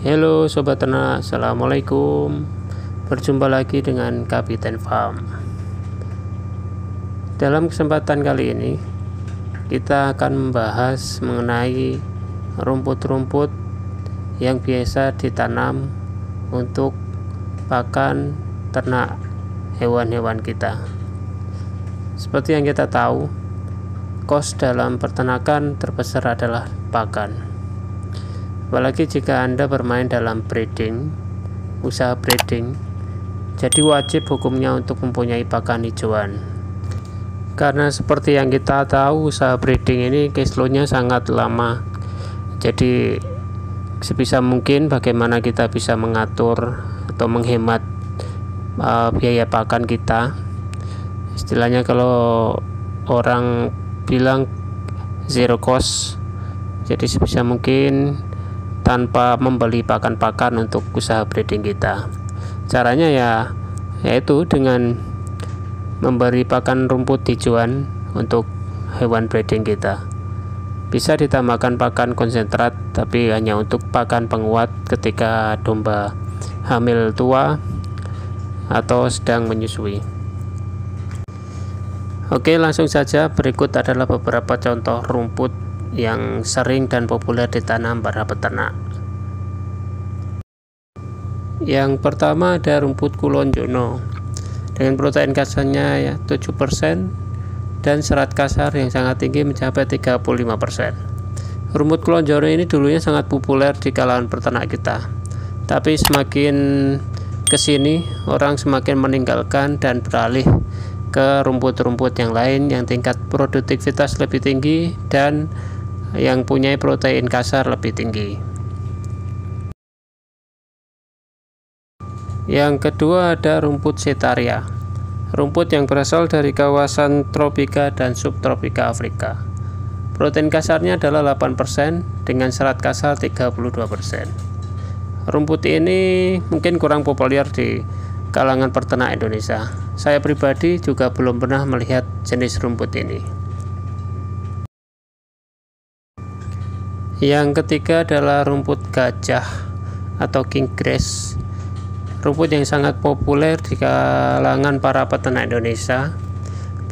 Halo Sobat Ternak, Assalamualaikum. Berjumpa lagi dengan Kapiten Farm. Dalam kesempatan kali ini kita akan membahas mengenai rumput-rumput yang biasa ditanam untuk pakan ternak hewan-hewan kita. Seperti yang kita tahu, kos dalam peternakan terbesar adalah pakan. Apalagi jika Anda bermain dalam breeding, usaha breeding, jadi wajib hukumnya untuk mempunyai pakan hijauan. Karena seperti yang kita tahu, usaha breeding ini cash flow-nya sangat lama. Jadi sebisa mungkin bagaimana kita bisa mengatur atau menghemat biaya pakan kita. Istilahnya kalau orang bilang zero cost, jadi sebisa mungkin tanpa membeli pakan-pakan untuk usaha breeding kita. Caranya yaitu dengan memberi pakan rumput hijauan untuk hewan breeding kita. Bisa ditambahkan pakan konsentrat, tapi hanya untuk pakan penguat ketika domba hamil tua atau sedang menyusui. Oke, langsung saja. Berikut adalah beberapa contoh rumput yang sering dan populer ditanam para peternak. Yang pertama ada rumput kulon jono dengan protein kasarnya 7% dan serat kasar yang sangat tinggi mencapai 35%. Rumput kulon jono ini dulunya sangat populer di kalangan peternak kita, tapi semakin kesini orang semakin meninggalkan dan beralih ke rumput-rumput yang lain yang tingkat produktivitas lebih tinggi dan yang punya protein kasar lebih tinggi. Yang kedua ada rumput setaria, rumput yang berasal dari kawasan tropika dan subtropika Afrika. Protein kasarnya adalah 8% dengan serat kasar 32%. Rumput ini mungkin kurang populer di kalangan peternak Indonesia. Saya pribadi juga belum pernah melihat jenis rumput ini. Yang ketiga adalah rumput gajah atau king grass, rumput yang sangat populer di kalangan para peternak Indonesia.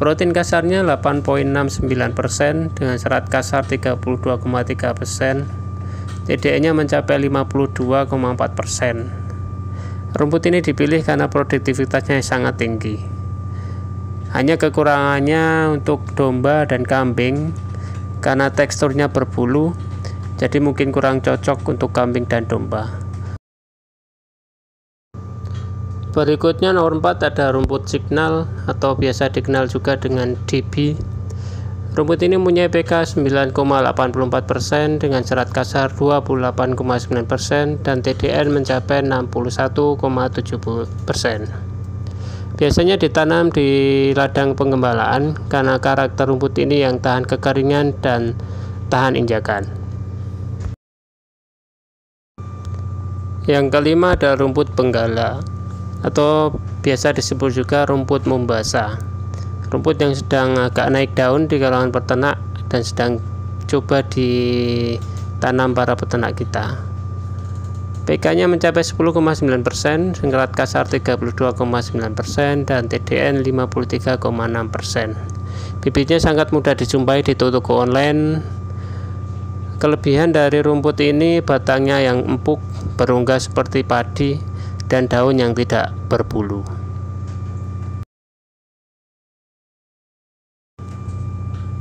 Protein kasarnya 8,69% dengan serat kasar 32,3%. TDN-nya mencapai 52,4%. Rumput ini dipilih karena produktivitasnya sangat tinggi. Hanya kekurangannya untuk domba dan kambing karena teksturnya berbulu, jadi mungkin kurang cocok untuk kambing dan domba. Berikutnya nomor 4 ada rumput signal atau biasa dikenal juga dengan DB. Rumput ini mempunyai pK 9,84% dengan serat kasar 28,9% dan TDN mencapai 61,70%. Biasanya ditanam di ladang penggembalaan karena karakter rumput ini yang tahan kekeringan dan tahan injakan. Yang kelima ada rumput benggala atau biasa disebut juga rumput mombasa. Rumput yang sedang agak naik daun di kalangan peternak dan sedang coba ditanam para peternak kita. PK-nya mencapai 10,9%, serat kasar 32,9% dan TDN 53,6%. Bibitnya sangat mudah dijumpai di toko online. Kelebihan dari rumput ini batangnya yang empuk, berunggah seperti padi, dan daun yang tidak berbulu.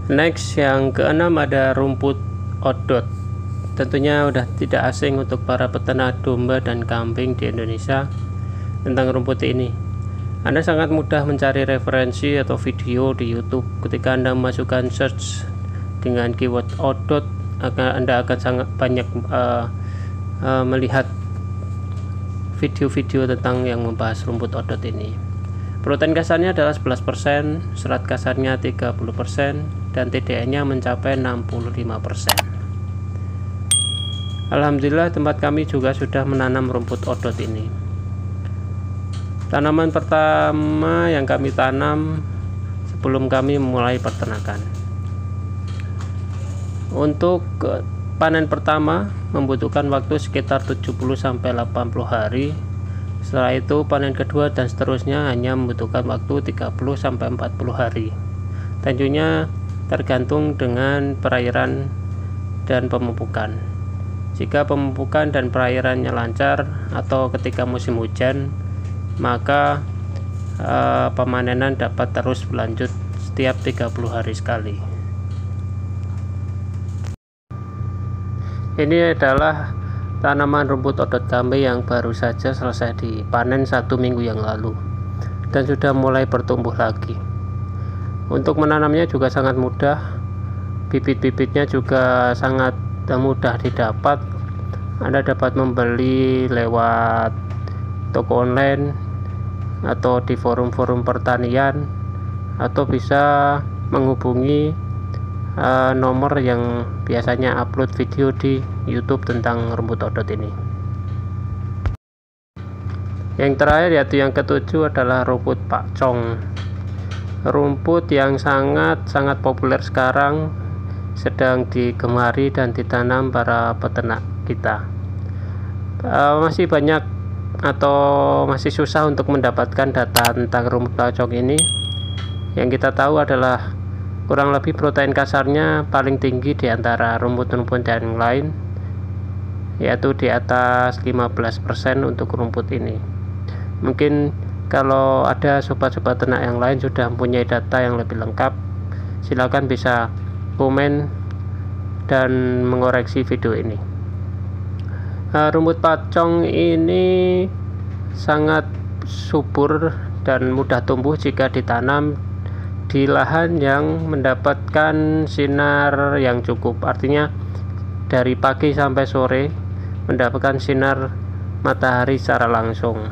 Next, yang keenam ada rumput odot. Tentunya udah tidak asing untuk para peternak domba dan kambing di Indonesia tentang rumput ini. Anda sangat mudah mencari referensi atau video di YouTube. Ketika Anda memasukkan search dengan keyword odot, Anda akan sangat banyak melihat video-video tentang yang membahas rumput odot ini. Protein kasarnya adalah 11%, serat kasarnya 30%, dan TDN-nya mencapai 65%. Alhamdulillah tempat kami juga sudah menanam rumput odot ini. Tanaman pertama yang kami tanam sebelum kami memulai peternakan. Untuk panen pertama membutuhkan waktu sekitar 70-80 hari. Setelah itu panen kedua dan seterusnya hanya membutuhkan waktu 30-40 hari. Tentunya tergantung dengan perairan dan pemupukan. Jika pemupukan dan perairannya lancar atau ketika musim hujan, maka pemanenan dapat terus berlanjut setiap 30 hari sekali. Ini adalah tanaman rumput odot kami yang baru saja selesai dipanen 1 minggu yang lalu dan sudah mulai bertumbuh lagi. Untuk menanamnya juga sangat mudah, bibit-bibitnya juga sangat mudah didapat. Anda dapat membeli lewat toko online atau di forum-forum pertanian, atau bisa menghubungi nomor yang biasanya upload video di YouTube tentang rumput odot ini. Yang terakhir yaitu yang ketujuh adalah rumput pakcong, rumput yang sangat populer sekarang, sedang digemari dan ditanam para peternak kita. Masih banyak atau masih susah untuk mendapatkan data tentang rumput pakcong ini. Yang kita tahu adalah kurang lebih protein kasarnya paling tinggi di antara rumput-rumput yang lain, yaitu di atas 15% untuk rumput ini. Mungkin kalau ada sobat-sobat ternak yang lain sudah mempunyai data yang lebih lengkap, silakan bisa komen dan mengoreksi video ini. Rumput pakcong ini sangat subur dan mudah tumbuh jika ditanam di lahan yang mendapatkan sinar yang cukup, artinya dari pagi sampai sore mendapatkan sinar matahari secara langsung,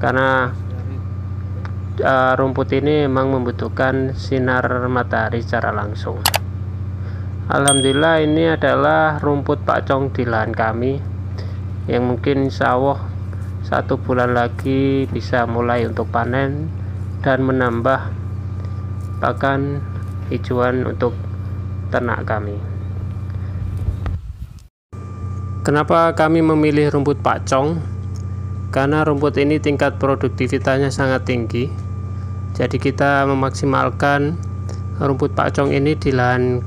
karena rumput ini memang membutuhkan sinar matahari secara langsung. Alhamdulillah, ini adalah rumput pakcong di lahan kami yang mungkin insya Allah 1 bulan lagi bisa mulai untuk panen dan menambah pakan hijauan untuk ternak kami. Kenapa kami memilih rumput pakcong? Karena rumput ini tingkat produktivitasnya sangat tinggi, jadi kita memaksimalkan rumput pakcong ini di lahan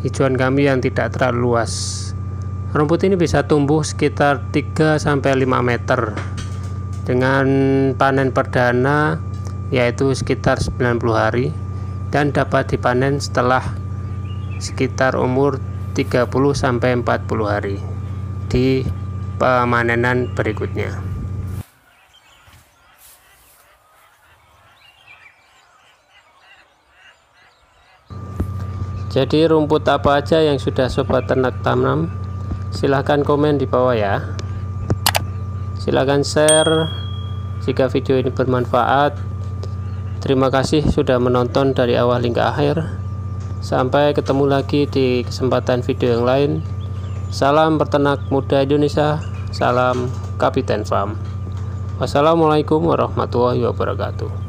hijauan kami yang tidak terlalu luas. Rumput ini bisa tumbuh sekitar 3-5 meter dengan panen perdana yaitu sekitar 90 hari, dan dapat dipanen setelah sekitar umur 30-40 hari di pemanenan berikutnya. Jadi rumput apa aja yang sudah sobat ternak tanam? Silahkan komen di bawah ya. Silahkan share jika video ini bermanfaat. Terima kasih sudah menonton dari awal hingga akhir. Sampai ketemu lagi di kesempatan video yang lain. Salam peternak muda Indonesia. Salam Kapiten Farm. Wassalamualaikum warahmatullahi wabarakatuh.